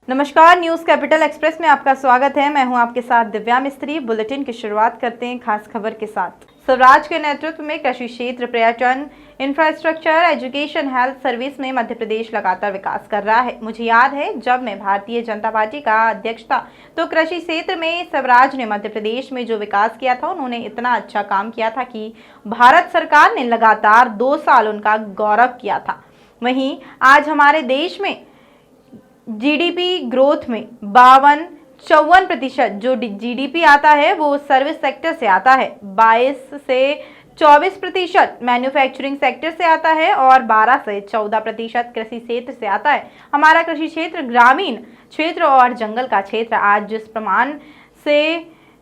नमस्कार, news capital express में आपका स्वागत है। मैं हूं आपके साथ दिव्या मिस्त्री। बुलेटिन की शुरुआत करते हैं खास खबर के साथ। स्वराज के नेतृत्व में कृषि क्षेत्र, पर्यटन, इंफ्रास्ट्रक्चर, एजुकेशन, हेल्थ सर्विस में मध्य प्रदेश लगातार विकास कर रहा है। मुझे याद है जब मैं भारतीय जनता पार्टी का अध्यक्ष था तो कृषि क्षेत्र में स्वराज ने मध्य प्रदेश में जो विकास किया था, उन्होंने इतना अच्छा काम किया था कि भारत सरकार ने लगातार 2 साल उनका गौरव किया था। वहीं आज हमारे देश में जीडीपी ग्रोथ में 52-54% जो जीडीपी आता है वो सर्विस सेक्टर से आता है, 22 से 24% मैन्युफैक्चरिंग सेक्टर से आता है और 12 से 14% कृषि क्षेत्र से आता है। हमारा कृषि क्षेत्र ग्रामीण क्षेत्र और जंगल का क्षेत्र आज जिस प्रमाण से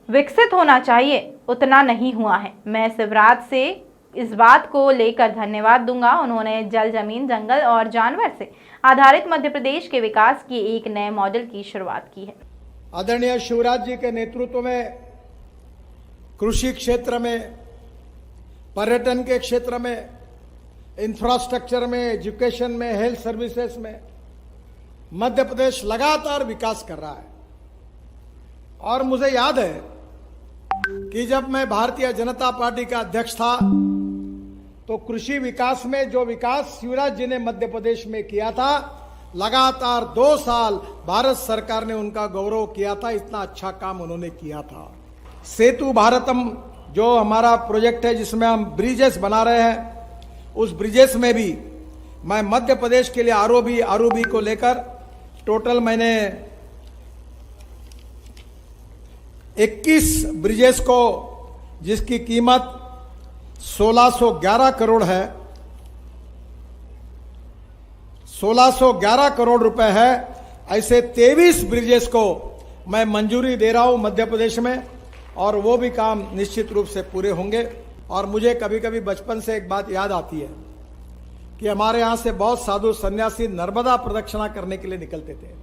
विकसित होना चाहिए उतना नहीं हुआ है। मैं शिवराज से इस बात को लेकर धन्यवाद दूंगा। उन्होंने जल, जमीन, जंगल और जानवर से आधारित मध्य प्रदेश के विकास की एक नए मॉडल की शुरुआत की है। आदरणीय शिवराज जी के नेतृत्व में कृषि क्षेत्र में, पर्यटन के क्षेत्र में, इंफ्रास्ट्रक्चर में, एजुकेशन में, हेल्थ सर्विसेज में मध्य प्रदेश लगातार विकास कर रहा है। और मुझे याद है कि जब मैं भारतीय जनता पार्टी का अध्यक्ष था तो कृषि विकास में जो विकास शिवराज जी ने मध्य प्रदेश में किया था, लगातार 2 साल भारत सरकार ने उनका गौरव किया था। इतना अच्छा काम उन्होंने किया था। सेतु भारतम जो हमारा प्रोजेक्ट है जिसमें हम ब्रिजेस बना रहे हैं, उस ब्रिजेस में भी मैं मध्य प्रदेश के लिए आरओबी को लेकर टोटल मैंने 21 ब्रिजेस को, जिसकी कीमत 1611 करोड़ है, 1611 करोड़ रुपए है, ऐसे 23 ब्रिजेस को मैं मंजूरी दे रहा हूं मध्य प्रदेश में और वो भी काम निश्चित रूप से पूरे होंगे। और मुझे कभी कभी बचपन से एक बात याद आती है कि हमारे यहां से बहुत साधु सन्यासी नर्मदा प्रदक्षिणा करने के लिए निकलते थे।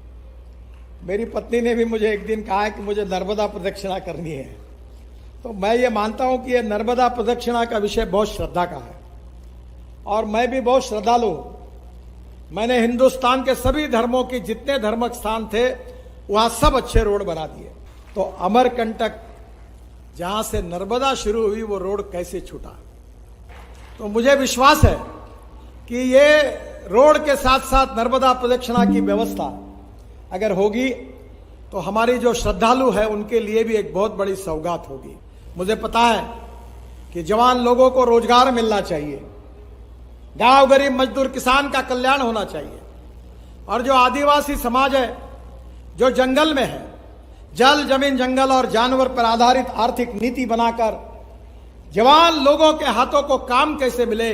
मेरी पत्नी ने भी मुझे एक दिन कहा कि मुझे नर्मदा प्रदक्षिणा करनी है, तो मैं ये मानता हूं कि यह नर्मदा प्रदक्षिणा का विषय बहुत श्रद्धा का है और मैं भी बहुत श्रद्धालु हूं। मैंने हिंदुस्तान के सभी धर्मों के जितने धार्मिक स्थान थे वहां सब अच्छे रोड बना दिए। तो अमरकंटक जहां से नर्मदा शुरू हुई वो रोड कैसे छूटा? तो मुझे विश्वास है कि ये रोड के साथ साथ नर्मदा प्रदक्षिणा की व्यवस्था अगर होगी तो हमारी जो श्रद्धालु है उनके लिए भी एक बहुत बड़ी सौगात होगी। मुझे पता है कि जवान लोगों को रोजगार मिलना चाहिए, गांव गरीब मजदूर किसान का कल्याण होना चाहिए और जो आदिवासी समाज है जो जंगल में है, जल, जमीन, जंगल और जानवर पर आधारित आर्थिक नीति बनाकर जवान लोगों के हाथों को काम कैसे मिले,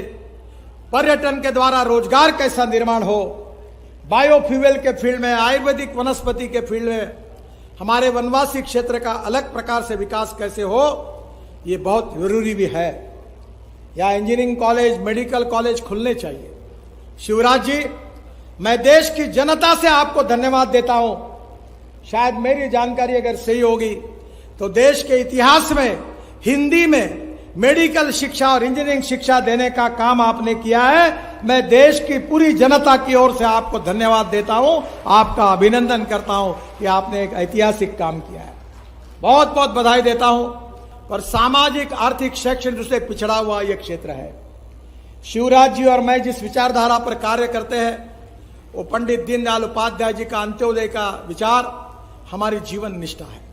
पर्यटन के द्वारा रोजगार कैसा निर्माण हो, बायोफ्यूल के फील्ड में, आयुर्वेदिक वनस्पति के फील्ड में हमारे वनवासी क्षेत्र का अलग प्रकार से विकास कैसे हो, ये बहुत जरूरी भी है। या इंजीनियरिंग कॉलेज, मेडिकल कॉलेज खुलने चाहिए। शिवराज जी, मैं देश की जनता से आपको धन्यवाद देता हूं। शायद मेरी जानकारी अगर सही होगी तो देश के इतिहास में हिंदी में मेडिकल शिक्षा और इंजीनियरिंग शिक्षा देने का काम आपने किया है। मैं देश की पूरी जनता की ओर से आपको धन्यवाद देता हूं, आपका अभिनंदन करता हूं कि आपने एक ऐतिहासिक काम किया है। बहुत बहुत बधाई देता हूं। पर सामाजिक, आर्थिक, शैक्षणिक से पिछड़ा हुआ यह क्षेत्र है। शिवराज जी और मैं जिस विचारधारा पर कार्य करते हैं वो पंडित दीनदयाल उपाध्याय जी का अंत्योदय का विचार हमारी जीवन निष्ठा है।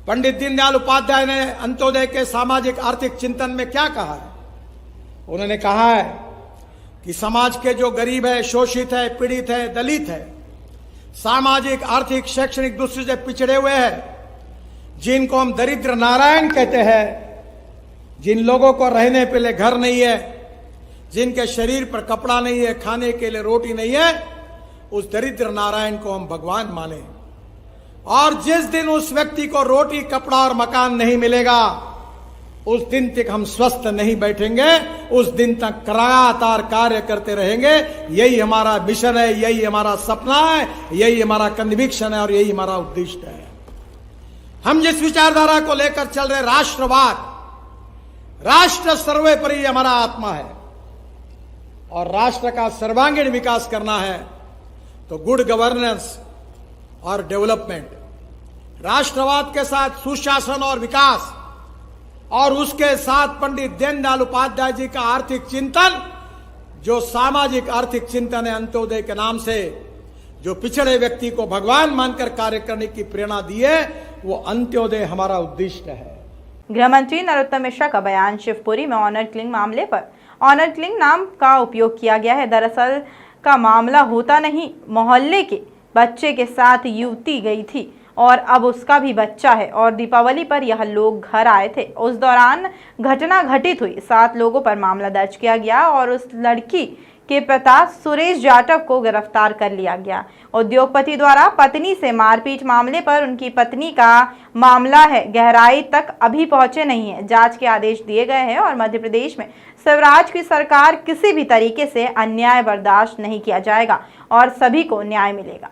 पंडित दीनदयाल उपाध्याय ने अंत्योदय के सामाजिक आर्थिक चिंतन में क्या कहा है? उन्होंने कहा है कि समाज के जो गरीब है, शोषित है, पीड़ित है, दलित है, सामाजिक, आर्थिक, शैक्षणिक दृष्टि से पिछड़े हुए हैं, जिनको हम दरिद्र नारायण कहते हैं, जिन लोगों को रहने के लिए घर नहीं है, जिनके शरीर पर कपड़ा नहीं है, खाने के लिए रोटी नहीं है, उस दरिद्र नारायण को हम भगवान माने। और जिस दिन उस व्यक्ति को रोटी, कपड़ा और मकान नहीं मिलेगा, उस दिन तक हम स्वस्थ नहीं बैठेंगे, उस दिन तक लगातार कार्य करते रहेंगे। यही हमारा मिशन है, यही हमारा सपना है, यही हमारा कन्विक्शन है और यही हमारा उद्देश्य है। हम जिस विचारधारा को लेकर चल रहे राष्ट्रवाद, राष्ट्र सर्वोपरि हमारा आत्मा है और राष्ट्र का सर्वांगीण विकास करना है तो गुड गवर्नेंस, और डेवलपमेंट, राष्ट्रवाद के साथ सुशासन और विकास, और उसके साथ पंडित दीनदयाल उपाध्याय जी का आर्थिक चिंतन, जो सामाजिक आर्थिक चिंतन है अंत्योदय के नाम से, जो पिछड़े व्यक्ति को भगवान मानकर कार्य करने की प्रेरणा दी है, वो अंत्योदय हमारा उद्देश्य है। गृह मंत्री नरोत्तम मिश्रा का बयान। शिवपुरी में ऑनर किलिंग मामले पर ऑनर किलिंग नाम का उपयोग किया गया है। दरअसल का मामला होता नहीं, मोहल्ले के बच्चे के साथ युवती गई थी और अब उसका भी बच्चा है और दीपावली पर यह लोग घर आए थे। उस दौरान घटना घटित हुई, 7 लोगों पर मामला दर्ज किया गया और उस लड़की के पिता सुरेश जाटव को गिरफ्तार कर लिया गया। उद्योगपति द्वारा पत्नी से मारपीट मामले पर उनकी पत्नी का मामला है, गहराई तक अभी पहुंचे नहीं है। जांच के आदेश दिए गए हैं और मध्य प्रदेश में शिवराज की सरकार किसी भी तरीके से अन्याय बर्दाश्त नहीं किया जाएगा और सभी को न्याय मिलेगा।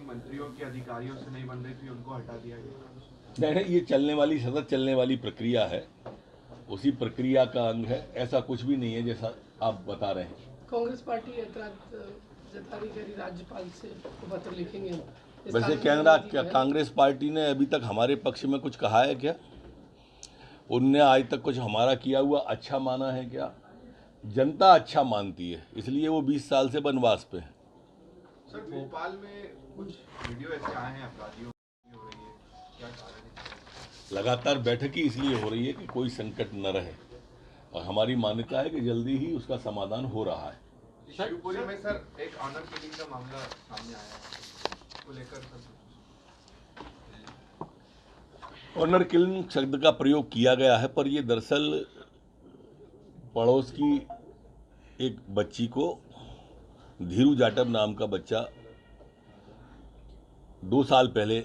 मंत्रियों के अधिकारियों से नहीं बन रही थी, उनको हटा दिया गया। नहीं, ये चलने वाली सतत चलने वाली प्रक्रिया है, उसी प्रक्रिया का अंग है। ऐसा कुछ भी नहीं है जैसा आप बता रहे हैं। कांग्रेस पार्टी ऐतराज जता रही है, राज्यपाल से पत्र लिखेंगे। वैसे कहना क्या कांग्रेस पार्टी ने अभी तक हमारे पक्ष में कुछ कहा है क्या? उनने आज तक कुछ हमारा किया हुआ अच्छा माना है क्या? जनता अच्छा मानती है, इसलिए वो 20 साल से वनवास पे है। सर, भोपाल में कुछ वीडियो ऐसे आए हैं, अपराधियों की हो रही है, क्या कारण है? लगातार बैठक ही इसलिए हो रही है कि कोई संकट न रहे, और हमारी मान्यता है कि जल्दी ही उसका समाधान हो रहा है। शिवपुरी में सर एक ऑनर किलिंग का मामला सामने आया है, को लेकर सर ऑनर किलिंग शब्द का प्रयोग किया गया है, पर ये दरअसल पड़ोस की एक बच्ची को, धीरू जाटव नाम का बच्चा 2 साल पहले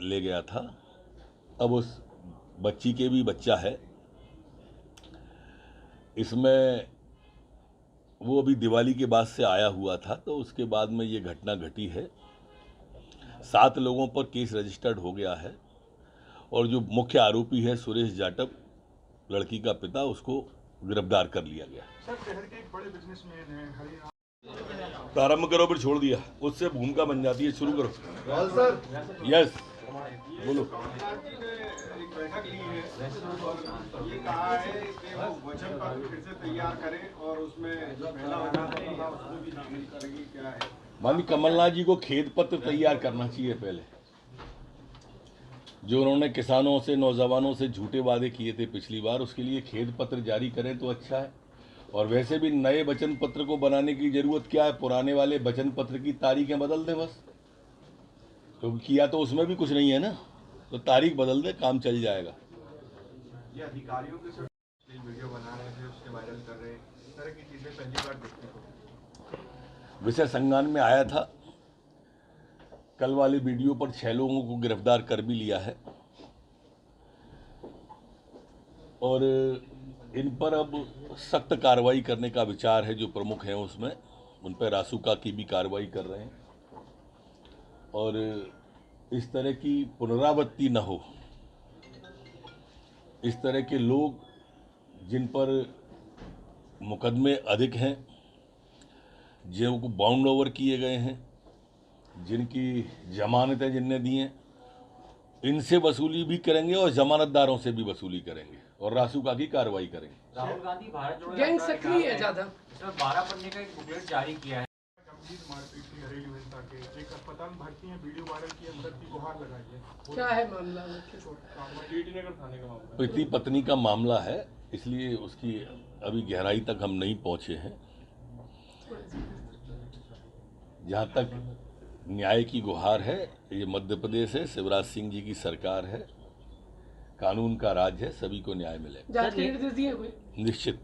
ले गया था। अब उस बच्ची के भी बच्चा है। इसमें वो अभी दिवाली के बाद से आया हुआ था, तो उसके बाद में ये घटना घटी है। 7 लोगों पर केस रजिस्टर्ड हो गया है और जो मुख्य आरोपी है सुरेश जाटव, लड़की का पिता, उसको गिरफ्तार कर लिया गया। सर, शहर के एक बड़े बिजनेसमैन हैं, हरियाणा। प्रारंभ करो, फिर छोड़ दिया, उससे भूमिका बन जाती है। शुरू करो। सर, यस, बोलो। एक बैठक ली है और ये कहा है कि वो वचन पत्र फिर से तैयार करें और उसमें जो पहला वचन पत्र था उसको भी शामिल करेंगे, क्या है? माननीय कमलनाथ जी को खेद पत्र तैयार करना चाहिए पहले। जो उन्होंने किसानों से, नौजवानों से झूठे वादे किए थे पिछली बार, उसके लिए खेद पत्र जारी करें तो अच्छा है। और वैसे भी नए वचन पत्र को बनाने की जरूरत क्या है? पुराने वाले वचन पत्र की तारीखें बदल दें बस, क्योंकि किया तो उसमें भी कुछ नहीं है ना, तो तारीख बदल दे, काम चल जाएगा। ये अधिकारियों के साथ वीडियो बना रहे थे, उससे वायरल कर रहे हैं, इस तरह की चीजें पहली बार देखने को। विषय संज्ञान में आया था। कल वाले वीडियो पर 6 लोगों को गिरफ्तार कर भी लिया है और इन पर अब सख्त कार्रवाई करने का विचार है। जो प्रमुख हैं उसमें, उन पर रासुका की भी कार्रवाई कर रहे हैं और इस तरह की पुनरावृत्ति न हो। इस तरह के लोग जिन पर मुकदमे अधिक हैं, जिनको बाउंड ओवर किए गए हैं, जिनकी जमानतें जिनने दी हैं, इनसे वसूली भी करेंगे और जमानतदारों से भी वसूली करेंगे और रासुका की कार्रवाई करेंगे। राहुल गांधी भारत जोड़ो गैंग यात्रा सक्रिय है ज्यादा। इसमें 12 पन्ने का एक बुकलेट जारी किया है। गंभीर मारपीट की घरेलू हिंसा के एक अस्पताल में भर्ती है, वीडियो वायरल किया, मदद की गुहार लगाई है। क्या है मामला? टीटीनगर थाने का मामला। पति पत्नी का मामला है, इसलिए उसकी अभी गहराई तक हम नहीं पहुंचे हैं। जहां तक न्याय की गुहार है, ये मध्य प्रदेश है, शिवराज सिंह जी की सरकार है, कानून का राज है, सभी को न्याय मिलेगा। जांच के निर्देश दिए हुए निश्चित।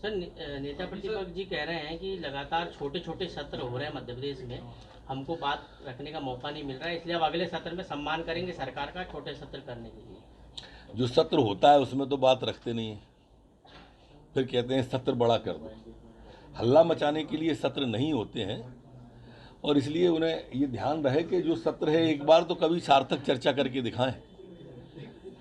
सर, नेता प्रतिपक्ष जी कह रहे हैं कि लगातार छोटे छोटे सत्र हो रहे हैं मध्य प्रदेश में, हमको बात रखने का मौका नहीं मिल रहा है, इसलिए अब अगले सत्र में सम्मान करेंगे सरकार का छोटे सत्र करने के लिए। जो सत्र होता है उसमें तो बात रखते नहीं है, फिर कहते हैं सत्र बड़ा कर दो। हल्ला मचाने के लिए सत्र नहीं होते हैं और इसलिए उन्हें ये ध्यान रहे कि जो सत्र है एक बार तो कभी सार्थक चर्चा करके दिखाएं।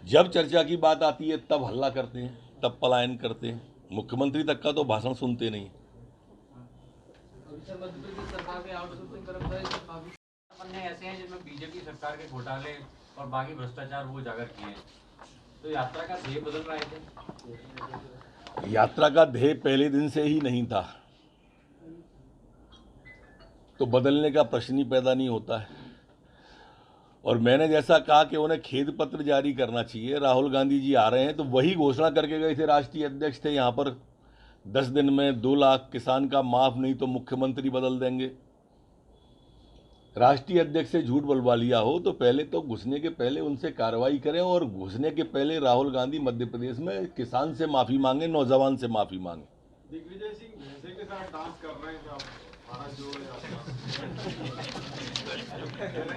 जब चर्चा की बात आती है तब हल्ला करते हैं, तब पलायन करते हैं। मुख्यमंत्री तक का तो भाषण सुनते नहीं। अन्य ऐसे हैं जिनमें बीजेपी सरकार के घोटाले और बाकी भ्रष्टाचार वो उजागर किए हैं। तो यात्रा का ध्येय बदल रहे थे। यात्रा का ध्येय पहले दिन से ही नहीं था, तो बदलने का प्रश्न ही पैदा नहीं होता है। और मैंने जैसा कहा कि उन्हें खेद पत्र जारी करना चाहिए। राहुल गांधी जी आ रहे हैं तो वही घोषणा करके गए थे, राष्ट्रीय अध्यक्ष थे, यहाँ पर 10 दिन में 2 लाख किसान का माफ, नहीं तो मुख्यमंत्री बदल देंगे। राष्ट्रीय अध्यक्ष से झूठ बुलवा लिया हो तो पहले तो घुसने के पहले उनसे कार्रवाई करें, और घुसने के पहले राहुल गांधी मध्य प्रदेश में किसान से माफी मांगे, नौजवान से माफी मांगे। दिग्विजय सिंह भैंसे के साथ डांस कर रहे हैं, भारत जोड़ो यात्रा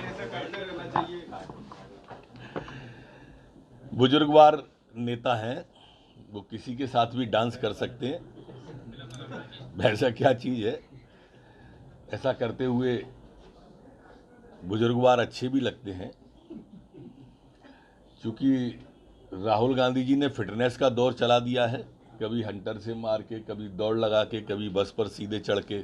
ऐसा करते रहना चाहिए। बुजुर्गवार नेता हैं, वो किसी के साथ भी डांस कर सकते हैं, ऐसा क्या चीज़ है। ऐसा करते हुए बुजुर्गवार अच्छे भी लगते हैं, क्योंकि राहुल गांधी जी ने फिटनेस का दौर चला दिया है, कभी हंटर से मार के, कभी दौड़ लगा के, कभी बस पर सीधे चढ़ के।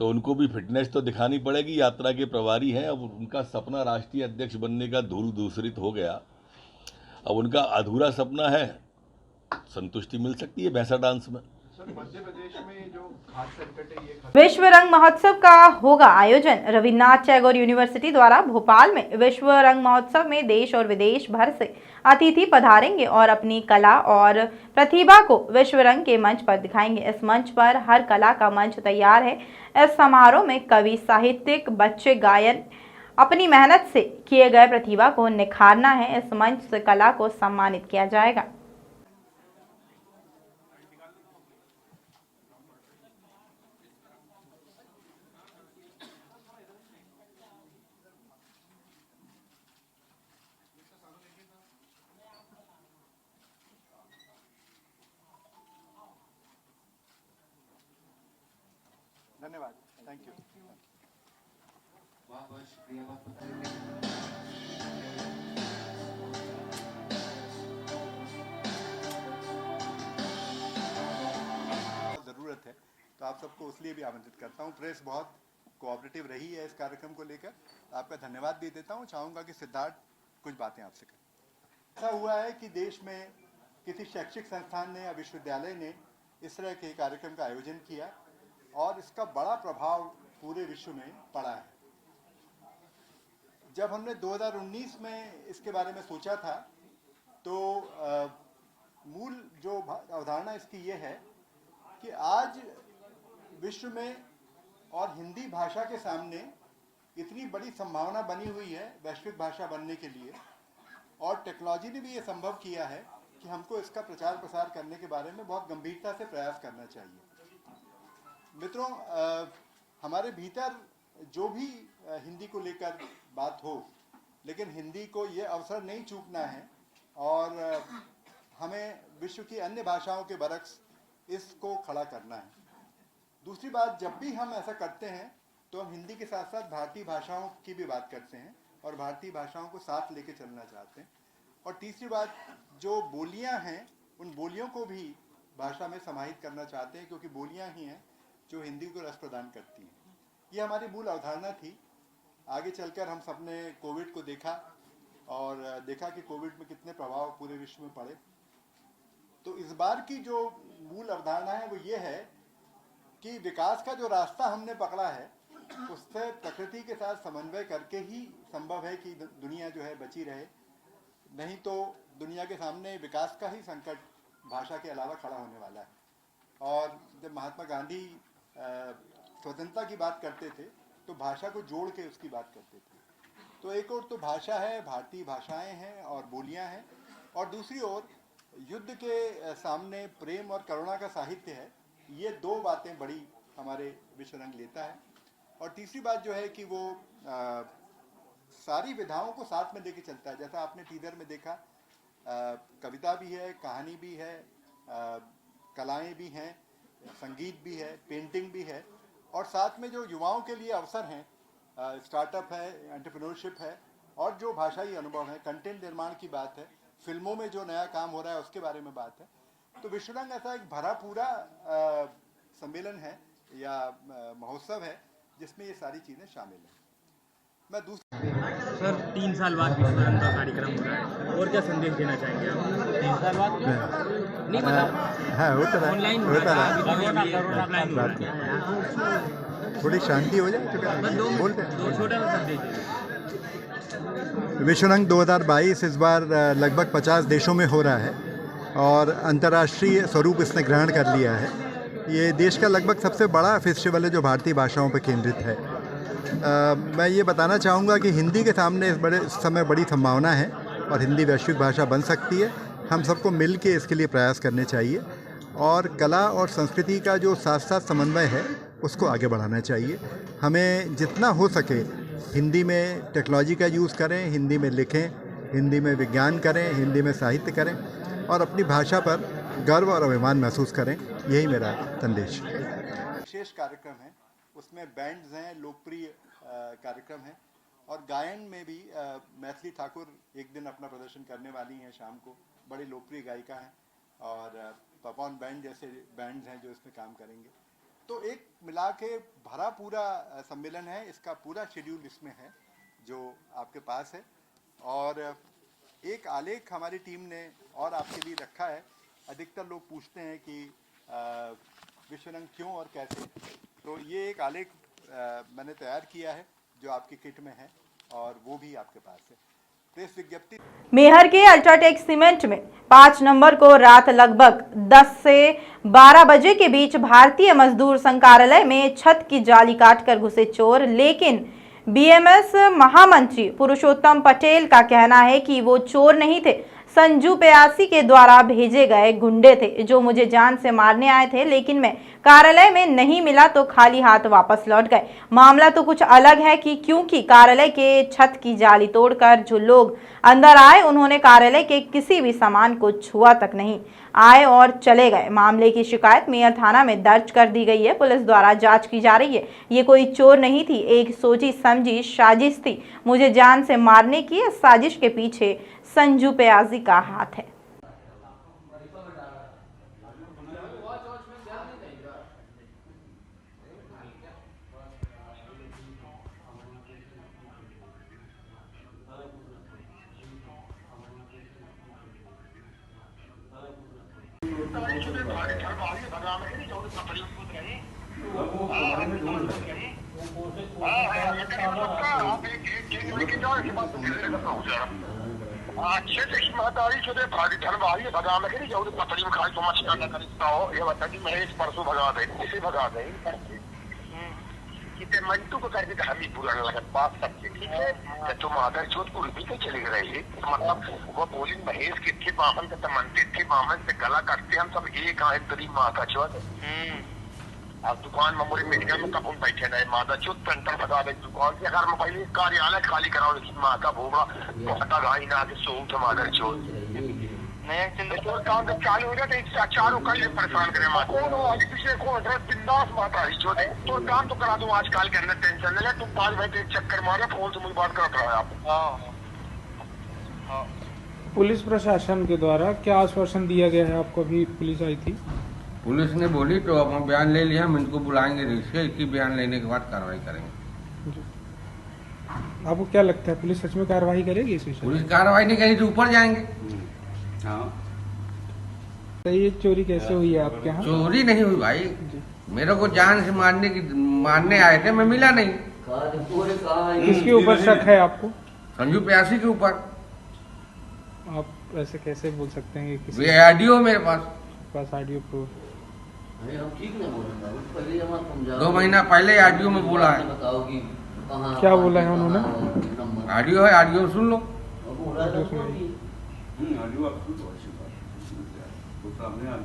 तो उनको भी फिटनेस तो दिखानी पड़ेगी। यात्रा के प्रभारी हैं, अब उनका सपना राष्ट्रीय अध्यक्ष बनने का धूल दूसरित हो गया। अब उनका अधूरा सपना है, संतुष्टि मिल सकती है भैंसा डांस में। मध्य प्रदेश में जो खाद्य संकट है, ये विश्व रंग महोत्सव का होगा आयोजन। रविन्द्रनाथ टैगोर यूनिवर्सिटी द्वारा भोपाल में विश्व रंग महोत्सव में देश और विदेश भर से अतिथि पधारेंगे और अपनी कला और प्रतिभा को विश्व रंग के मंच पर दिखाएंगे। इस मंच पर हर कला का मंच तैयार है। इस समारोह में कवि, साहित्यिक, बच्चे, गायन अपनी मेहनत से किए गए प्रतिभा को निखारना है। इस मंच से कला को सम्मानित किया जाएगा। धन्यवाद, थैंक यू। ज़रूरत है तो आप सबको उसलिए भी आमंत्रित करता हूँ। प्रेस बहुत कोऑपरेटिव रही है इस कार्यक्रम को लेकर, आपका धन्यवाद भी देता हूँ। चाहूँगा कि सिद्धार्थ कुछ बातें आपसे करें। ऐसा हुआ है कि देश में किसी शैक्षिक संस्थान ने या विश्वविद्यालय ने इस तरह के कार्यक्रम का आयोजन किया और इसका बड़ा प्रभाव पूरे विश्व में पड़ा है। जब हमने 2019 में इसके बारे में सोचा था तो मूल जो अवधारणा इसकी ये है कि आज विश्व में और हिंदी भाषा के सामने इतनी बड़ी संभावना बनी हुई है वैश्विक भाषा बनने के लिए, और टेक्नोलॉजी ने भी ये संभव किया है कि हमको इसका प्रचार प्रसार करने के बारे में बहुत गंभीरता से प्रयास करना चाहिए। मित्रों, हमारे भीतर जो भी हिंदी को लेकर बात हो, लेकिन हिंदी को ये अवसर नहीं चूकना है और हमें विश्व की अन्य भाषाओं के बरक्स इसको खड़ा करना है। दूसरी बात, जब भी हम ऐसा करते हैं तो हम हिंदी के साथ साथ भारतीय भाषाओं की भी बात करते हैं और भारतीय भाषाओं को साथ लेके चलना चाहते हैं। और तीसरी बात, जो बोलियां हैं उन बोलियों को भी भाषा में समाहित करना चाहते हैं, क्योंकि बोलियां ही हैं जो हिंदी को रस प्रदान करती हैं। ये हमारी मूल अवधारणा थी। आगे चलकर हम सबने कोविड को देखा और देखा कि कोविड में कितने प्रभाव पूरे विश्व में पड़े। तो इस बार की जो मूल अवधारणा है वो ये है कि विकास का जो रास्ता हमने पकड़ा है उससे प्रकृति के साथ समन्वय करके ही संभव है कि दुनिया जो है बची रहे, नहीं तो दुनिया के सामने विकास का ही संकट भाषा के अलावा खड़ा होने वाला है। और जब महात्मा गांधी स्वतंत्रता की बात करते थे तो भाषा को जोड़ के उसकी बात करते थे। तो एक ओर तो भाषा है, भारतीय भाषाएं हैं और बोलियां हैं, और दूसरी ओर युद्ध के सामने प्रेम और करुणा का साहित्य है। ये दो बातें बड़ी हमारे विश्व रंग लेता है। और तीसरी बात जो है कि वो सारी विधाओं को साथ में लेके चलता है। जैसा आपने टीजर में देखा, कविता भी है, कहानी भी है, कलाएं भी हैं, संगीत भी है, पेंटिंग भी है, और साथ में जो युवाओं के लिए अवसर हैं, स्टार्टअप है, एंटरप्रेन्योरशिप है, और जो भाषाई अनुभव है, कंटेंट निर्माण की बात है, फिल्मों में जो नया काम हो रहा है उसके बारे में बात है। तो विश्व रंग ऐसा एक भरा पूरा सम्मेलन है या महोत्सव है जिसमें ये सारी चीज़ें शामिल हैं। मैं दूसरी सर 3 साल बाद विश्व रंग का कार्यक्रम हो रहा है और क्या संदेश देना चाहेंगे आप? 3 साल बाद नहीं पता हाँ होता रहा ऑनलाइन होता रहा ऑफलाइन हो रहा है। थोड़ी शांति हो जाए बस बोलते दो छोटा सा संदेश दीजिए। विश्व रंग 2022 इस बार लगभग 50 देशों में हो रहा है और अंतर्राष्ट्रीय स्वरूप इसने ग्रहण कर लिया है। ये देश का लगभग सबसे बड़ा फेस्टिवल है जो भारतीय भाषाओं पर केंद्रित है। मैं ये बताना चाहूँगा कि हिंदी के सामने इस समय बड़ी संभावना है और हिंदी वैश्विक भाषा बन सकती है। हम सबको मिल के इसके लिए प्रयास करने चाहिए और कला और संस्कृति का जो साथ साथ समन्वय है उसको आगे बढ़ाना चाहिए। हमें जितना हो सके हिंदी में टेक्नोलॉजी का यूज़ करें, हिंदी में लिखें, हिंदी में विज्ञान करें, हिंदी में साहित्य करें और अपनी भाषा पर गर्व और अभिमान महसूस करें। यही मेरा संदेश है। विशेष कार्यक्रम है, उसमें बैंड्स हैं, लोकप्रिय कार्यक्रम है और गायन में भी मैथिली ठाकुर एक दिन अपना प्रदर्शन करने वाली हैं शाम को। बड़ी लोकप्रिय गायिका हैं और पवन बैंड जैसे बैंड्स हैं जो इसमें काम करेंगे। तो एक मिला के भरा पूरा सम्मेलन है, इसका पूरा शेड्यूल इसमें है जो आपके पास है और एक आलेख हमारी टीम ने और आपके लिए रखा है। अधिकतर लोग पूछते हैं कि विश्व रंग क्यों और कैसे, तो ये एक आलेख मैंने तैयार किया है जो आपकी किट में है और वो भी आपके पास है। प्रेस विज्ञप्ति मेहर के अल्ट्राटेक सीमेंट में 5 नवंबर को रात लगभग 10 से 12 बजे के बीच भारतीय मजदूर संघ कार्यालय में छत की जाली काटकर घुसे चोर। लेकिन बीएमएस महामंत्री पुरुषोत्तम पटेल का कहना है कि वो चोर नहीं थे, संजू प्यासी के द्वारा भेजे गए गुंडे थे जो मुझे जान से मारने आए थे, लेकिन मैं कार्यालय में नहीं मिला तो खाली हाथ वापस लौट गए। मामला तो कुछ अलग है कि क्योंकि कार्यालय के छत की जाली तोड़कर जो लोग अंदर आए उन्होंने कार्यालय के किसी भी सामान को छुआ तक नहीं, आए और चले गए। मामले की शिकायत मेयर थाना में दर्ज कर दी गई है। पुलिस द्वारा जांच की जा रही है। ये कोई चोर नहीं थी, एक सोची समझी साजिश थी। मुझे जान से मारने की इस साजिश के पीछे संजू प्यासी का हाथ है। अच्छे से ईमानदारी से भारी धनवाही भगा में नहीं जाओ पतली में खाई तो मछली ना करता हो। ये बता कि महेश परसों भगा दे, इसे भगा दे कितने मंटू को करके हम ही बुरा लगा बात सबसे ठीक है। तो तुम आदर चोट को भी के चले गए मतलब वो बोली महेश के थे बामन के तमनते थे बामन से गला काटते हम सब एक आए तरी माता चोट। अब दुकान में मोरे मेडिकल में कब बैठे रहे माता चोट पेंटर भगा दे दुकान से। अगर मैं पहले कार्यालय खाली कराओ लेकिन माता भोगा तो हटा गाई ना के सो उठ मादर चोट नया चंद्र काम जब चालू हो जाए तो चारों कल परेशान करे माता कौन हो आज पिछले कौन बिंदास माता ही चोट तो काम तो करा दूं आजकल के अंदर टेंशन नहीं है। तुम 5 घंटे चक्कर मारो फोन से मुझे बात करता रहे आप। पुलिस प्रशासन के द्वारा क्या आश्वासन दिया गया है आपको? अभी पुलिस आई थी, पुलिस ने बोली तो अपना बयान ले लिया, हम इनको बुलाएंगे रिश्ते की बयान लेने के बाद कार्रवाई करेंगे। आपको क्या लगता है पुलिस सच में कार्रवाई करेगी इस विषय? पुलिस कार्रवाई नहीं करेगी तो ऊपर जाएंगे। हाँ तो ये चोरी कैसे हुई है आपके यहाँ? चोरी नहीं हुई भाई, मेरे को जान से मारने आए थे, मैं मिला नहीं। किसके ऊपर शक है आपको? संजू प्यासी के ऊपर। आप ऐसे कैसे बोल सकते हैं कि किसी ऑडियो मेरे पास ऑडियो प्रूफ? 2 महीना पहले ऑडियो में बोला है। क्या बोला है उन्होंने? ऑडियो है, ऑडियो सुन लो।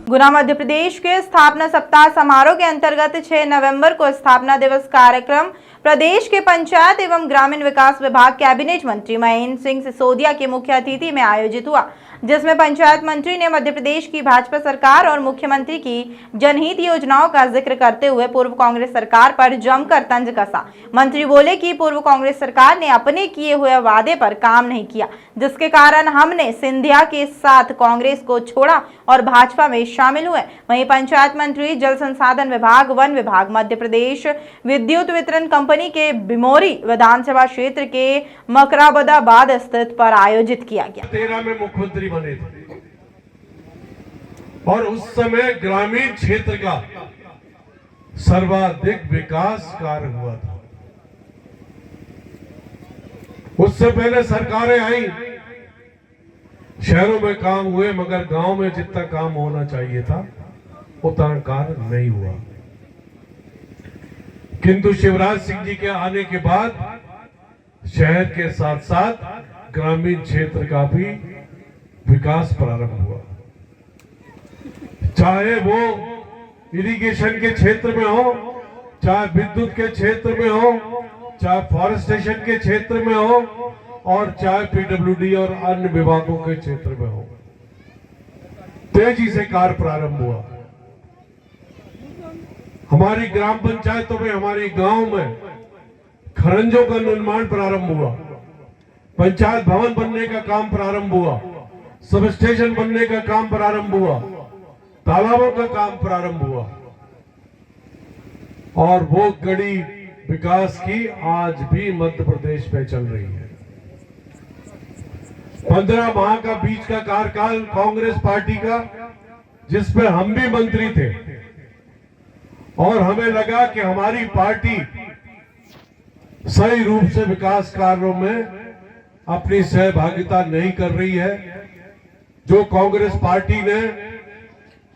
गुना मध्य प्रदेश के स्थापना सप्ताह समारोह के अंतर्गत 6 नवंबर को स्थापना दिवस कार्यक्रम प्रदेश के पंचायत एवं ग्रामीण विकास विभाग कैबिनेट मंत्री महेंद्र सिंह सिसोदिया के मुख्य अतिथि में आयोजित हुआ, जिसमें पंचायत मंत्री ने मध्य प्रदेश की भाजपा सरकार और मुख्यमंत्री की जनहित योजनाओं का जिक्र करते हुए पूर्व कांग्रेस सरकार पर जमकर तंज कसा। मंत्री बोले कि पूर्व कांग्रेस सरकार ने अपने किए हुए वादे पर काम नहीं किया, जिसके कारण हमने सिंधिया के साथ कांग्रेस को छोड़ा और भाजपा में शामिल हुए। वहीं पंचायत मंत्री जल संसाधन विभाग, वन विभाग, मध्य प्रदेश विद्युत वितरण कंपनी कंपनी के बिमोरी विधानसभा क्षेत्र के मकराबदाबाद स्थित पर आयोजित किया गया। 13 में मुख्यमंत्री बने थे और उस समय ग्रामीण क्षेत्र का सर्वाधिक विकास कार्य हुआ था। उससे पहले सरकारें आई, शहरों में काम हुए, मगर गांव में जितना काम होना चाहिए था उतना कार्य नहीं हुआ। किंतु शिवराज सिंह जी के आने के बाद शहर के साथ साथ ग्रामीण क्षेत्र का भी विकास प्रारंभ हुआ। चाहे वो इरिगेशन के क्षेत्र में हो, चाहे विद्युत के क्षेत्र में हो, चाहे फॉरेस्टेशन के क्षेत्र में हो और चाहे पीडब्ल्यूडी और अन्य विभागों के क्षेत्र में हो, तेजी से कार्य प्रारंभ हुआ। हमारी ग्राम पंचायतों में, हमारे गांव में खरंजों का निर्माण प्रारंभ हुआ, पंचायत भवन बनने का काम प्रारंभ हुआ, सब स्टेशन बनने का काम प्रारंभ हुआ, तालाबों का काम प्रारंभ हुआ और वो कड़ी विकास की आज भी मध्य प्रदेश में चल रही है। 15 माह का बीच का कार्यकाल कांग्रेस पार्टी का, जिसमें हम भी मंत्री थे और हमें लगा कि हमारी पार्टी सही रूप से विकास कार्यों में अपनी सहभागिता नहीं कर रही है। जो कांग्रेस पार्टी ने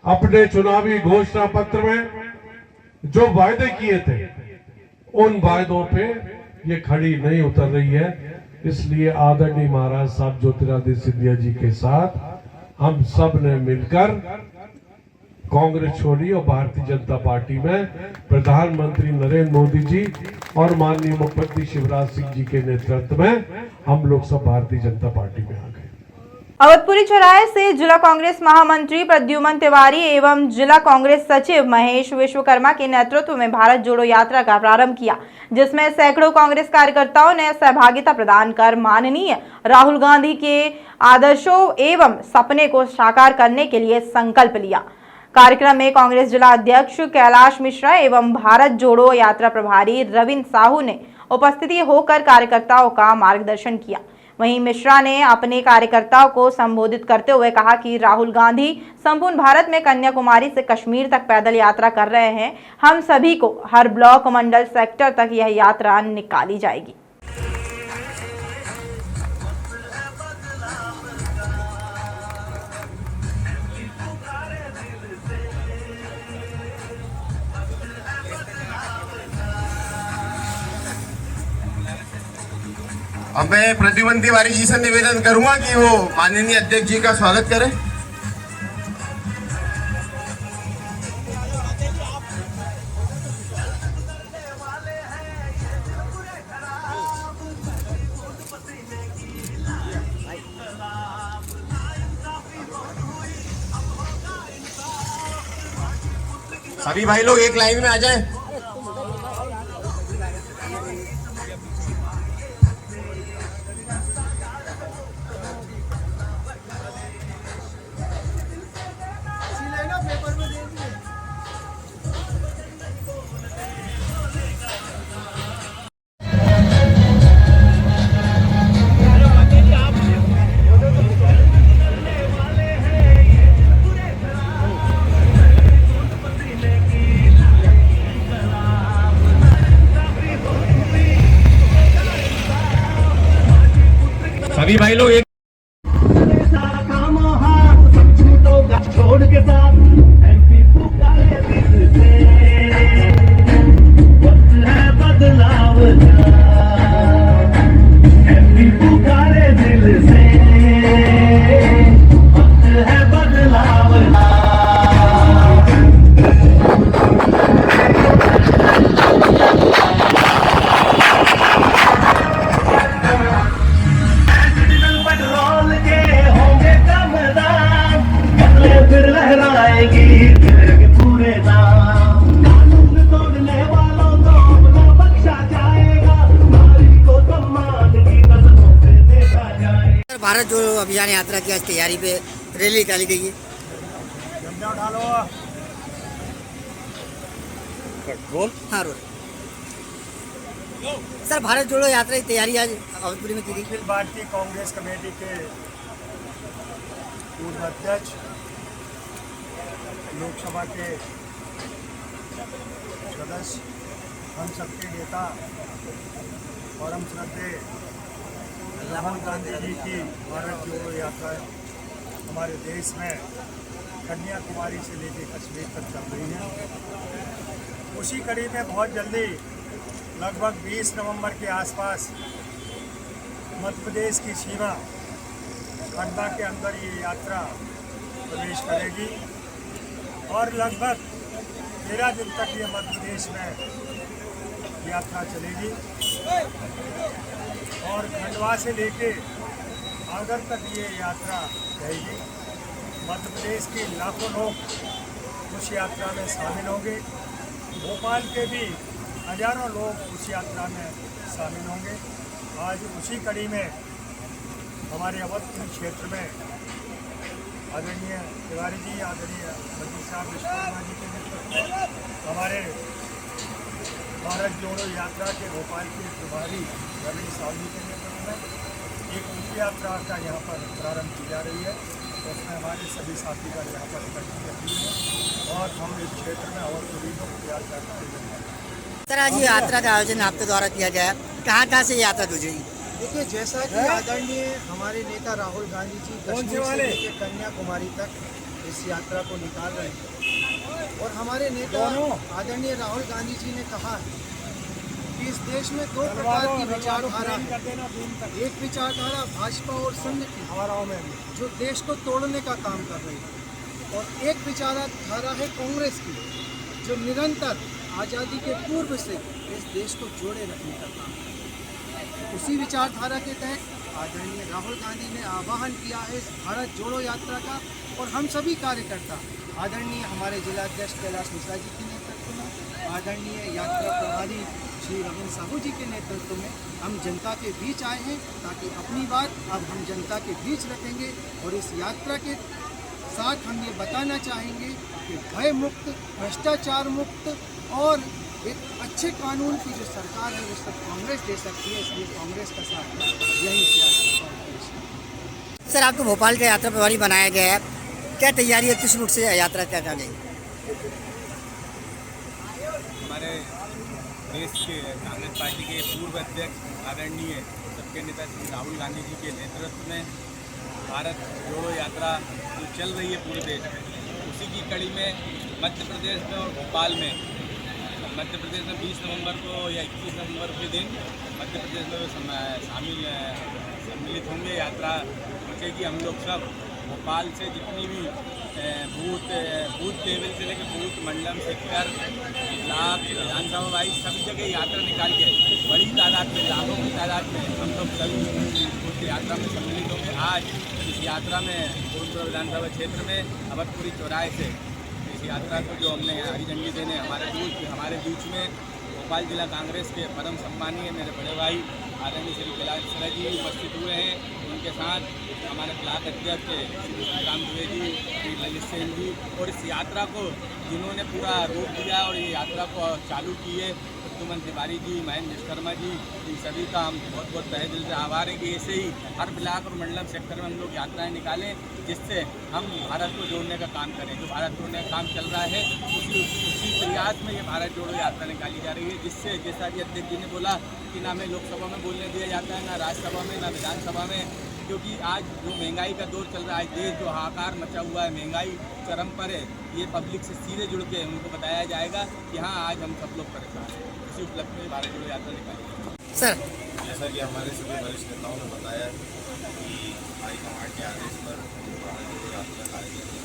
अपने चुनावी घोषणा पत्र में जो वायदे किए थे, उन वायदों पे ये खड़ी नहीं उतर रही है। इसलिए आदरणीय महाराज साहब ज्योतिरादित्य सिंधिया जी के साथ हम सब ने मिलकर कांग्रेस छोड़ी और भारतीय जनता पार्टी में प्रधानमंत्री नरेंद्र मोदी जी और माननीय मुख्यमंत्री शिवराज सिंह जी के नेतृत्व में हम लोग सब भारतीय जनता पार्टी में आ गए। अवधपुरी चौराहे से जिला कांग्रेस महामंत्री प्रद्युमन तिवारी एवं जिला कांग्रेस सचिव महेश विश्वकर्मा के नेतृत्व में भारत जोड़ो यात्रा का प्रारंभ किया, जिसमें सैकड़ों कांग्रेस कार्यकर्ताओं ने सहभागिता प्रदान कर माननीय राहुल गांधी के आदर्शों एवं सपने को साकार करने के लिए संकल्प लिया। कार्यक्रम में कांग्रेस जिला अध्यक्ष कैलाश मिश्रा एवं भारत जोड़ो यात्रा प्रभारी रविंद्र साहू ने उपस्थिति होकर कार्यकर्ताओं का मार्गदर्शन किया। वहीं मिश्रा ने अपने कार्यकर्ताओं को संबोधित करते हुए कहा कि राहुल गांधी संपूर्ण भारत में कन्याकुमारी से कश्मीर तक पैदल यात्रा कर रहे हैं। हम सभी को हर ब्लॉक, मंडल, सेक्टर तक यह यात्रा निकाली जाएगी। अब मैं प्रद्युमन तिवारी जी से निवेदन करूंगा कि वो माननीय अध्यक्ष जी का स्वागत करें। सभी भाई लोग एक लाइन में आ जाएं। सभी भाई लोग एक छोड़ के साथ एमपी पुकारे दिल से, वक्त है बदलाव का, एमपी पुकारे दिल से, वक्त है बदलाव का। भारत जोड़ो अभियान यात्रा की आज तैयारी पे रैली निकाली गई है। रोल हाँ रोल। सर, भारत जोड़ो यात्रा की तैयारी आज अवधपुरी में की गई। अखिल भारतीय कांग्रेस कमेटी के पूर्व अध्यक्ष, लोकसभा के सदस्य, हम सबके नेता परम श्रद्धेय राहुल गांधी जी की भारत जोड़ो यात्रा हमारे देश में कन्याकुमारी से लेकर कश्मीर तक चल रही है। उसी कड़ी में बहुत जल्दी लगभग 20 नवंबर के आसपास मध्य प्रदेश की सीमा खंडा के अंदर ये यात्रा प्रवेश करेगी और लगभग 13 दिन तक ये मध्य प्रदेश में यात्रा चलेगी और खंडवा से लेके आगर तक ये यात्रा रहेगी। मध्य प्रदेश के लाखों लोग उस यात्रा में शामिल होंगे। भोपाल के भी हजारों लोग उस यात्रा में शामिल होंगे। आज उसी कड़ी में हमारे अवधपुर क्षेत्र में आदरणीय तिवारी जी, आदरणीय मंत्री साहब विश्वकर्मा जी के नेतृत्व में हमारे भारत जोड़ो यात्रा के भोपाल के प्रभारी रवि साहब जी के नेतृत्व में एक उप यात्रा का यहाँ पर प्रारंभ की जा रही है। उसमें हमारे सभी साथी का यहाँ पर उपस्थित है और हम इस क्षेत्र में अवधपुरी को यात्रा करेंगे। सर, आज ये यात्रा का आयोजन आपके द्वारा किया गया है, कहाँ से यात्रा गुजरेगी? देखिए, जैसा कि आदरणीय हमारे नेता राहुल गांधी जी कश्मीर से लेकर कन्याकुमारी तक इस यात्रा को निकाल रहे हैं और हमारे नेता आदरणीय राहुल गांधी जी ने कहा है कि इस देश में दो प्रकार की विचारधारा है। एक विचारधारा भाजपा और संघ की जो देश को तोड़ने का काम कर रही है और एक विचारधारा है कांग्रेस की जो निरंतर आज़ादी के पूर्व से इस देश को जोड़े रखने का काम है। उसी विचारधारा के तहत आदरणीय राहुल गांधी ने आह्वान किया है इस भारत जोड़ो यात्रा का और हम सभी कार्यकर्ता आदरणीय हमारे जिलाध्यक्ष कैलाश मिश्रा जी के नेतृत्व में, आदरणीय यात्रा प्रभारी श्री रविंद्र साहू जी के नेतृत्व में हम जनता के बीच आए हैं ताकि अपनी बात अब हम जनता के बीच रखेंगे और इस यात्रा के साथ हम ये बताना चाहेंगे कि भय मुक्त, भ्रष्टाचार मुक्त और एक अच्छे कानून की जो सरकार है वो सब कांग्रेस दे सकती है, इसलिए कांग्रेस का साथ है। यही सियासत। सर, आपको भोपाल का यात्रा प्रभारी बनाया गया है, क्या तैयारी है, किस रूट से यात्रा क्या कर गई? हमारे देश के कांग्रेस पार्टी के पूर्व अध्यक्ष आदरणीय सबके नेता श्री राहुल गांधी जी के नेतृत्व में भारत जोड़ो यात्रा जो चल रही है पूरे देश में, उसी की कड़ी में मध्य प्रदेश में और भोपाल में, मध्य प्रदेश में 20 नवंबर को या 21 नवंबर के दिन मध्य प्रदेश में सम्मिलित होंगे। यात्रा पहुँचेगी। हम लोग सब भोपाल से जितनी भी बूथ लेवल से लेकर बूथ मंडलम सेक्टर ब्लॉक विधानसभा वाइज सभी जगह यात्रा निकाल के बड़ी तादाद में, लाखों की तादाद में हम लोग सभी उस यात्रा में सम्मिलित होंगे। आज इस यात्रा में गोविंदपुर विधानसभा क्षेत्र में अवधपुरी चौराहे से इस यात्रा को जो हमने हरी झंडी देने हमारे बीच में भोपाल जिला कांग्रेस के परम सम्मानीय मेरे बड़े भाई आदरणीय श्री कैलाश मिश्रा जी उपस्थित हुए हैं। उनके साथ हमारे ब्लॉक अध्यक्ष श्री राम दुबे जी, श्री ललित सेन जी और इस यात्रा को जिन्होंने पूरा रूप दिया और ये यात्रा को चालू की है प्रद्युमन तिवारी जी, महेंद्र विश्वकर्मा जी, इन सभी का हम बहुत बहुत तहे दिल से आभार है कि ऐसे ही हर ब्लॉक और मंडलम सेक्टर में हम लोग यात्राएं निकालें जिससे हम भारत को जोड़ने का काम करें। जो भारत जोड़ने का काम चल रहा है उसी प्रयास में ये भारत जोड़ो यात्रा निकाली जा रही है, जिससे जैसा कि अध्यक्ष जी ने बोला कि ना हमें लोकसभा में बोलने दिया जाता है, ना राज्यसभा में, ना विधानसभा में, क्योंकि आज जो महंगाई का दौर चल रहा है, देश जो हाहाकार मचा हुआ है, महंगाई चरम पर है, ये पब्लिक से सीधे जुड़ के उनको बताया जाएगा कि हाँ आज हम सब लोग परेशान हैं। इसी उपलक्ष्य में भारत जोड़ो यात्रा निकाली सर, जैसा कि हमारे सभी वरिष्ठ नेताओं ने बताया कि हाईकमांड के आदेश पर भारत जोड़ो यात्रा कार्यक्रम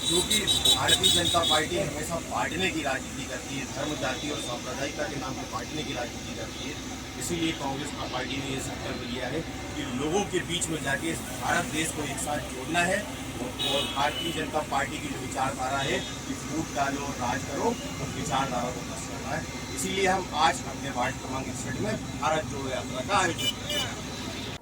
क्योंकि भारतीय जनता पार्टी हमेशा बांटने की राजनीति करती है, धर्म जाति और सांप्रदायिकता के नाम पर बांटने की राजनीति करती है। इसीलिए कांग्रेस पार्टी ने ये संकल्प लिया है कि लोगों के बीच में जाके भारत देश को एक साथ जोड़ना है और भारतीय जनता पार्टी की जो विचारधारा है कि फूट डालो राज करो, उस विचारधारा को नष्ट करना है। इसीलिए हम आज अपने वार्ड क्रमांक 61 में भारत जोड़ो यात्रा का आयोजन करेंगे।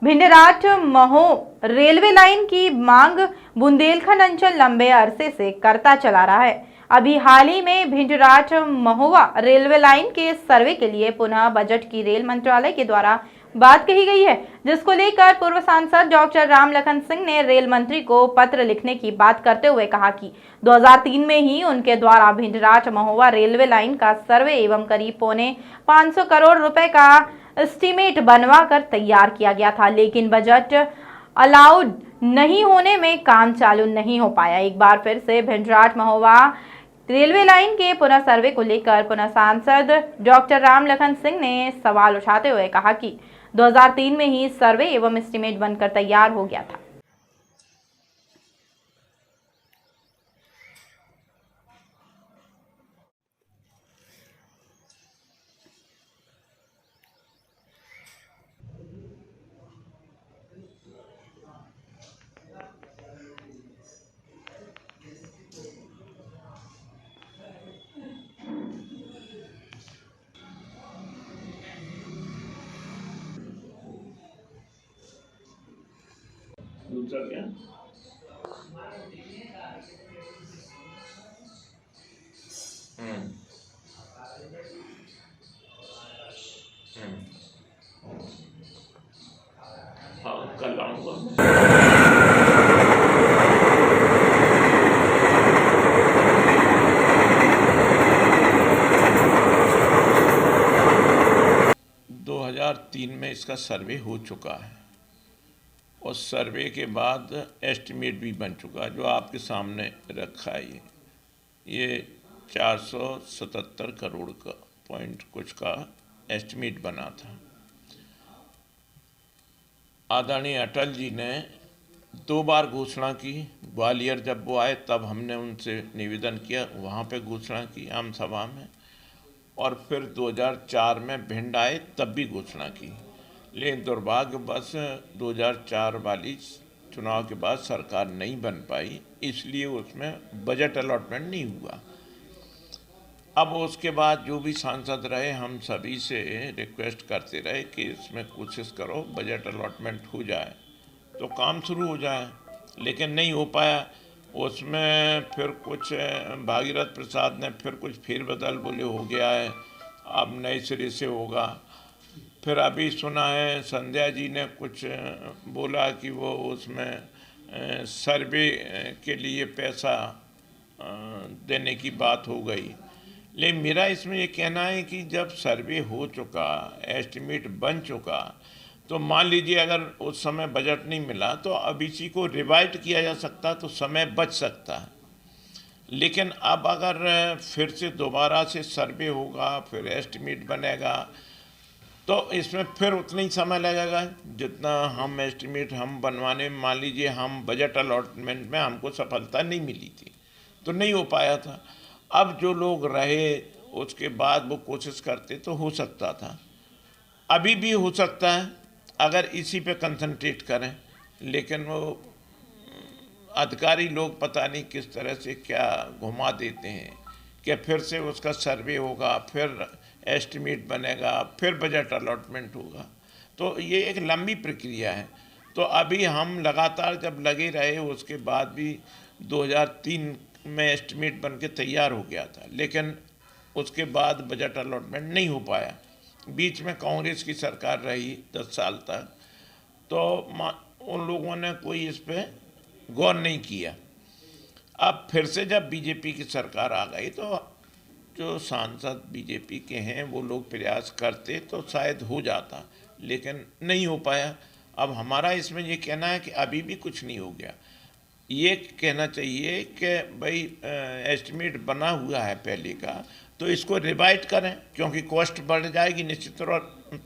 भिंडराट महो रेलवे लाइन की मांग बुंदेलखंड अंचल लंबे अरसे से करता चला रहा है। अभी हाल ही में भिंडराट महोबा रेलवे लाइन के सर्वे के लिए पुनः बजट की रेल मंत्रालय के द्वारा बात कही गई है, जिसको लेकर पूर्व सांसद डॉक्टर रामलखन सिंह ने रेल मंत्री को पत्र लिखने की बात करते हुए कहा कि 2003 में ही उनके द्वारा भिंडराट महोबा रेलवे लाइन का सर्वे एवं करीब 550 करोड़ रुपए का एस्टीमेट बनवा कर तैयार किया गया था, लेकिन बजट अलाउड नहीं होने में काम चालू नहीं हो पाया। एक बार फिर से भिंडराट महोबा रेलवे लाइन के पुनः सर्वे को लेकर पुनः सांसद डॉक्टर रामलखन सिंह ने सवाल उठाते हुए कहा कि 2003 में ही सर्वे एवं एस्टीमेट बनकर तैयार हो गया था। दूसरा क्या हाँ कल आऊँगा। 2003 में इसका सर्वे हो चुका है और सर्वे के बाद एस्टीमेट भी बन चुका है, जो आपके सामने रखा है। ये 477 करोड़ का पॉइंट कुछ का एस्टीमेट बना था। आदरणीय अटल जी ने 2 बार घोषणा की। ग्वालियर जब वो आए तब हमने उनसे निवेदन किया, वहाँ पे घोषणा की आम सभा में, और फिर 2004 में भिंड आए तब भी घोषणा की। लेकिन दुर्भाग्यवश 2004 वाली चुनाव के बाद सरकार नहीं बन पाई, इसलिए उसमें बजट अलॉटमेंट नहीं हुआ। अब उसके बाद जो भी सांसद रहे, हम सभी से रिक्वेस्ट करते रहे कि इसमें कोशिश करो बजट अलॉटमेंट हो जाए तो काम शुरू हो जाए, लेकिन नहीं हो पाया। उसमें फिर कुछ भागीरथ प्रसाद ने फिर कुछ फेरबदल बोले हो गया है, अब नए सिरे से होगा। फिर अभी सुना है संध्या जी ने कुछ बोला कि वो उसमें सर्वे के लिए पैसा देने की बात हो गई। लेकिन मेरा इसमें ये कहना है कि जब सर्वे हो चुका, एस्टीमेट बन चुका, तो मान लीजिए अगर उस समय बजट नहीं मिला तो अब इसी को रिवाइज किया जा सकता, तो समय बच सकता है। लेकिन अब अगर फिर से दोबारा से सर्वे होगा, फिर एस्टीमेट बनेगा, तो इसमें फिर उतना ही समय लगेगा जितना हम एस्टीमेट हम बनवाने में, मान लीजिए हम बजट अलॉटमेंट में हमको सफलता नहीं मिली थी तो नहीं हो पाया था। अब जो लोग रहे उसके बाद वो कोशिश करते तो हो सकता था, अभी भी हो सकता है अगर इसी पे कंसंट्रेट करें। लेकिन वो अधिकारी लोग पता नहीं किस तरह से क्या घुमा देते हैं कि फिर से उसका सर्वे होगा, फिर एस्टीमेट बनेगा, फिर बजट अलॉटमेंट होगा, तो ये एक लंबी प्रक्रिया है। तो अभी हम लगातार जब लगे रहे, उसके बाद भी 2003 में एस्टीमेट बन के तैयार हो गया था, लेकिन उसके बाद बजट अलॉटमेंट नहीं हो पाया। बीच में कांग्रेस की सरकार रही 10 साल तक, तो उन लोगों ने कोई इस पर गौर नहीं किया। अब फिर से जब बीजेपी की सरकार आ गई तो जो सांसद बीजेपी के हैं वो लोग प्रयास करते तो शायद हो जाता, लेकिन नहीं हो पाया। अब हमारा इसमें ये कहना है कि अभी भी कुछ नहीं हो गया। ये कहना चाहिए कि भाई एस्टीमेट बना हुआ है पहले का, तो इसको रिवाइज करें, क्योंकि कॉस्ट बढ़ जाएगी, निश्चित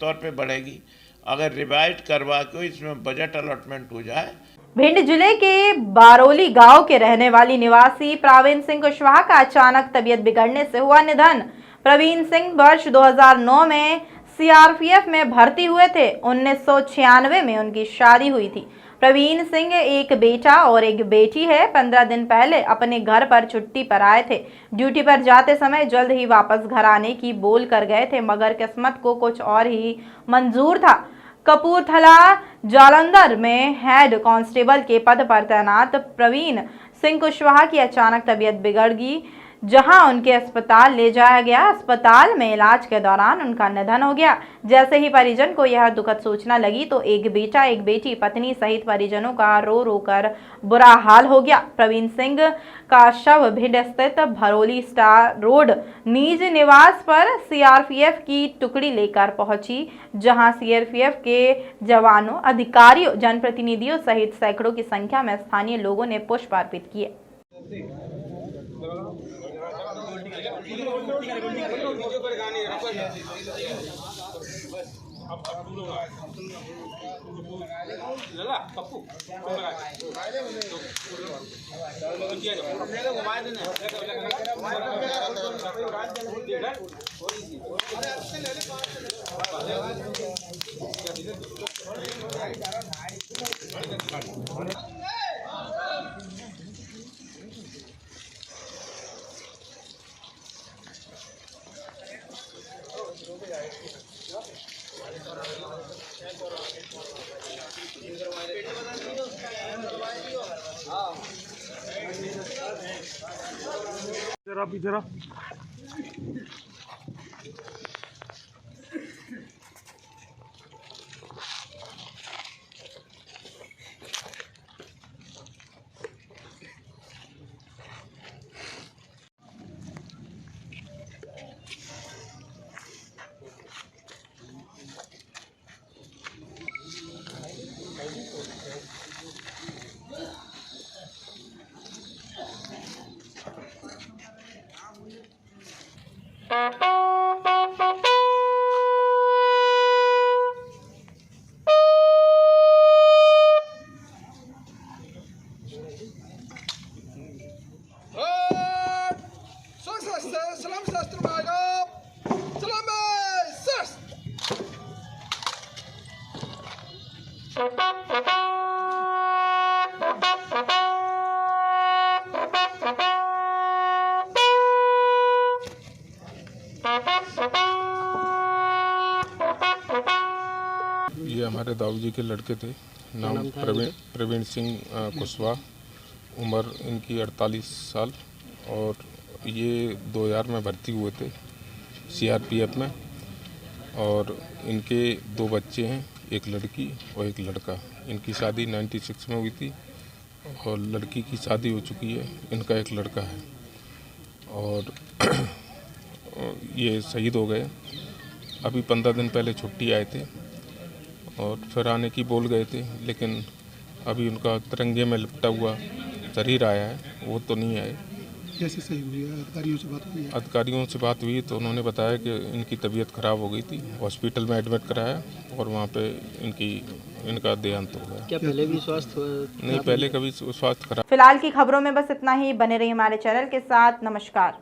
तौर पे बढ़ेगी। अगर रिवाइज करवा के इसमें बजट अलॉटमेंट हो जाए। भिंड जिले के बारोली गांव के रहने वाली निवासी प्रवीण सिंह कुशवाहा का अचानक तबीयत बिगड़ने से हुआ निधन। प्रवीण सिंह वर्ष 2009 में सीआरपीएफ में भर्ती हुए थे। 1996 में उनकी शादी हुई थी। प्रवीण सिंह एक बेटा और एक बेटी है। 15 दिन पहले अपने घर पर छुट्टी पर आए थे। ड्यूटी पर जाते समय जल्द ही वापस घर आने की बोल कर गए थे, मगर किस्मत को कुछ और ही मंजूर था। कपूरथला जालंधर में हेड कांस्टेबल के पद पर तैनात प्रवीण सिंह कुशवाहा की अचानक तबीयत बिगड़ गई, जहां उनके अस्पताल ले जाया गया। अस्पताल में इलाज के दौरान उनका निधन हो गया। जैसे ही परिजन को यह दुखद सूचना लगी तो एक बेटा, एक बेटी, पत्नी सहित परिजनों का रो रो कर बुरा हाल हो गया। प्रवीण सिंह का शव भिंड स्थित भरोली स्टार रोड निज निवास पर सीआरपीएफ की टुकड़ी लेकर पहुंची, जहां सीआरपीएफ के जवानों, अधिकारियों, जनप्रतिनिधियों सहित सैकड़ों की संख्या में स्थानीय लोगों ने पुष्प अर्पित किए। जरा भी जरा ये हमारे दाऊ जी के लड़के थे। नाम प्रवीण सिंह कुशवाहा, उम्र इनकी 48 साल, और ये 2000 में भर्ती हुए थे सीआरपीएफ में। और इनके 2 बच्चे हैं, एक लड़की और एक लड़का। इनकी शादी 96 में हुई थी और लड़की की शादी हो चुकी है। इनका एक लड़का है और ये शहीद हो गए। अभी 15 दिन पहले छुट्टी आए थे और फिर आने की बोल गए थे, लेकिन अभी उनका तिरंगे में लिपटा हुआ शरीर आया है, वो तो नहीं आए। कैसे सही हुई है? अधिकारियों से बात हुई है? अधिकारियों से बात हुई तो उन्होंने बताया कि इनकी तबीयत खराब हो गई थी, हॉस्पिटल में एडमिट कराया और वहाँ पे इनका देहांत हो गया। क्या पहले भी स्वास्थ्य नहीं, पहले कभी स्वास्थ्य खराब। फिलहाल की खबरों में बस इतना ही। बने रहिए हमारे चैनल के साथ। नमस्कार।